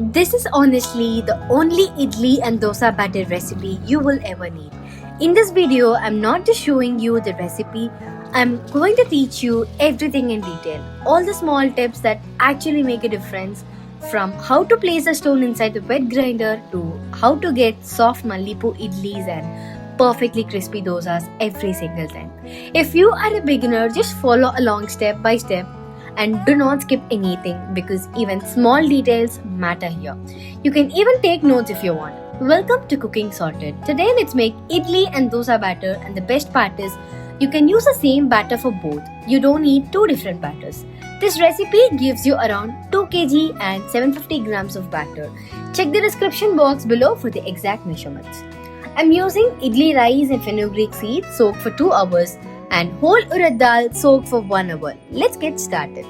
This is honestly the only idli and dosa batter recipe you will ever need. In this video, I'm not just showing you the recipe, I'm going to teach you everything in detail. All the small tips that actually make a difference, from how to place a stone inside the wet grinder to how to get soft mallipu idlis and perfectly crispy dosas every single time. If you are a beginner, just follow along step by step and do not skip anything because even small details matter here. You can even take notes if you want. Welcome to Cooking Sorted. Today let's make idli and dosa batter, and the best part is you can use the same batter for both. You don't need two different batters. This recipe gives you around 2 kg and 750 grams of batter. Check the description box below for the exact measurements. I'm using idli rice and fenugreek seeds soaked for 2 hours and whole urad dal soaked for 1 hour. Let's get started.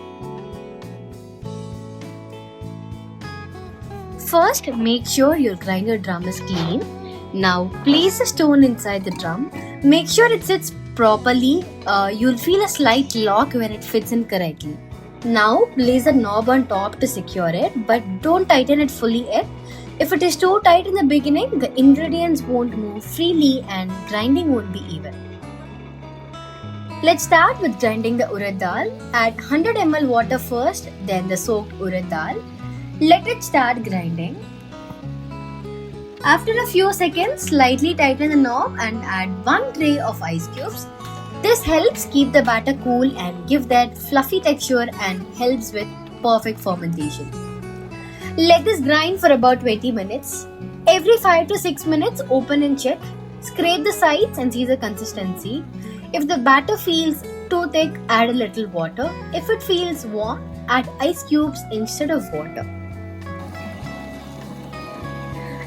First, make sure your grinder drum is clean. Now, place a stone inside the drum. Make sure it sits properly. You'll feel a slight lock when it fits in correctly. Now, place a knob on top to secure it, but don't tighten it fully yet. If it is too tight in the beginning, the ingredients won't move freely and grinding won't be even. Let's start with grinding the urad dal. Add 100 ml water first, then the soaked urad dal. Let it start grinding. After a few seconds, slightly tighten the knob and add 1 tray of ice cubes. This helps keep the batter cool and give that fluffy texture and helps with perfect fermentation. Let this grind for about 20 minutes. Every 5 to 6 minutes, open and check. Scrape the sides and see the consistency. If the batter feels too thick, add a little water. If it feels warm, add ice cubes instead of water.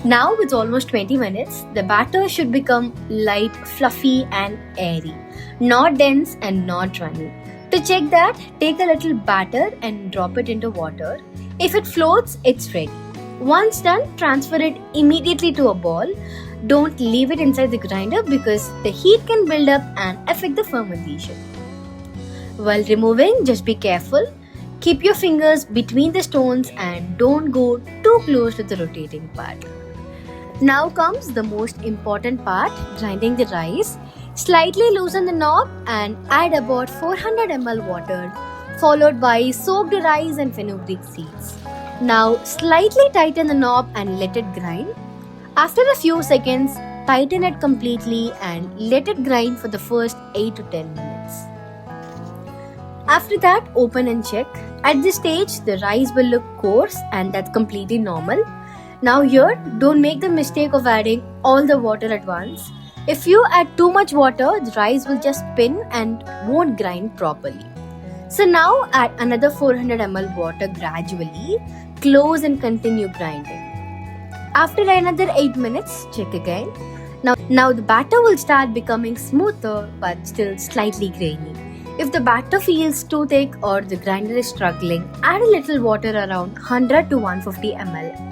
Now it's almost 20 minutes. The batter should become light, fluffy and airy, not dense and not runny. To check that, take a little batter and drop it into water. If it floats, it's ready. Once done, transfer it immediately to a ball. Don't leave it inside the grinder because the heat can build up and affect the fermentation. While removing, just be careful. Keep your fingers between the stones and don't go too close to the rotating part. Now comes the most important part, grinding the rice. Slightly loosen the knob and add about 400 ml water, followed by soaked rice and fenugreek seeds. Now slightly tighten the knob and let it grind. After a few seconds, tighten it completely and let it grind for the first 8 to 10 minutes. After that, open and check. At this stage, the rice will look coarse and that's completely normal. Now here, don't make the mistake of adding all the water at once. If you add too much water, the rice will just spin and won't grind properly. So now add another 400 ml water gradually, close and continue grinding. After another 8 minutes, check again. Now the batter will start becoming smoother but still slightly grainy. If the batter feels too thick or the grinder is struggling, add a little water around 100 to 150 ml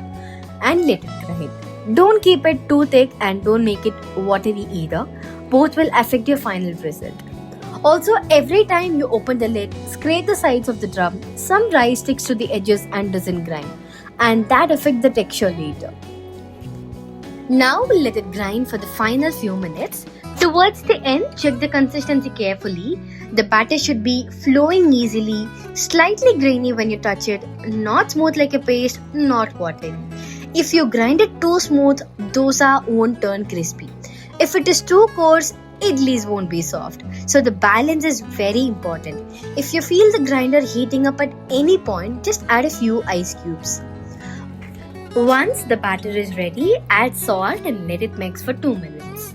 and let it grind. Don't keep it too thick and don't make it watery either. Both will affect your final result. Also, every time you open the lid, scrape the sides of the drum. Some rice sticks to the edges and doesn't grind, and that affects the texture later. Now we'll let it grind for the final few minutes. Towards the end, check the consistency carefully. The batter should be flowing easily, slightly grainy when you touch it, not smooth like a paste, not watery. If you grind it too smooth, dosa won't turn crispy. If it is too coarse, idlis won't be soft. So the balance is very important. If you feel the grinder heating up at any point, just add a few ice cubes. Once the batter is ready, add salt and let it mix for 2 minutes.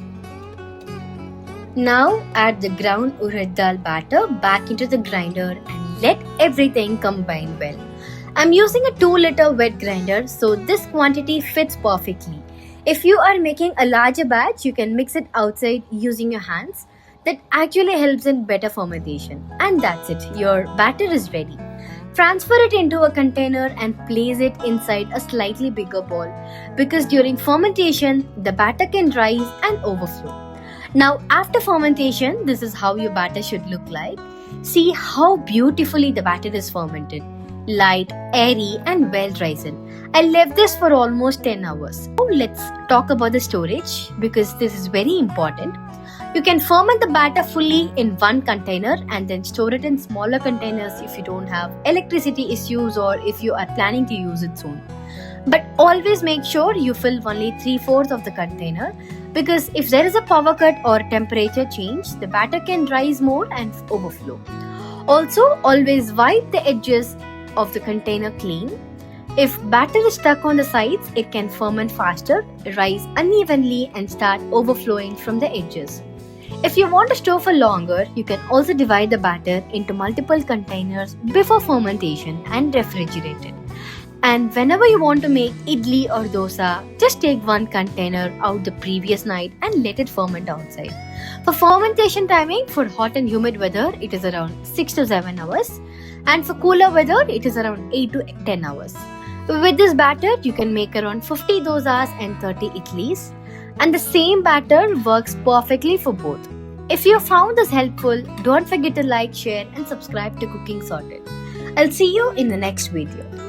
Now add the ground urad dal batter back into the grinder and let everything combine well. I'm using a 2-liter wet grinder, so this quantity fits perfectly. If you are making a larger batch, you can mix it outside using your hands. That actually helps in better fermentation. And that's it, your batter is ready. Transfer it into a container and place it inside a slightly bigger bowl because during fermentation, the batter can rise and overflow. Now after fermentation, this is how your batter should look like. See how beautifully the batter is fermented. light, airy, and well risen. I left this for almost 10 hours. Now let's talk about the storage because this is very important. You can ferment the batter fully in one container and then store it in smaller containers if you don't have electricity issues or if you are planning to use it soon. But always make sure you fill only 3/4 of the container because if there is a power cut or temperature change, the batter can rise more and overflow. Also, always wipe the edges of the container clean. If batter is stuck on the sides, it can ferment faster, rise unevenly, and start overflowing from the edges. If you want to store for longer, you can also divide the batter into multiple containers before fermentation and refrigerate it. And whenever you want to make idli or dosa, just take one container out the previous night and let it ferment outside. For fermentation timing, for hot and humid weather, it is around 6 to 7 hours. And for cooler weather, it is around 8 to 10 hours. With this batter, you can make around 50 dosas and 30 idlis. And the same batter works perfectly for both. If you found this helpful, don't forget to like, share, and subscribe to Cooking Sorted. I'll see you in the next video.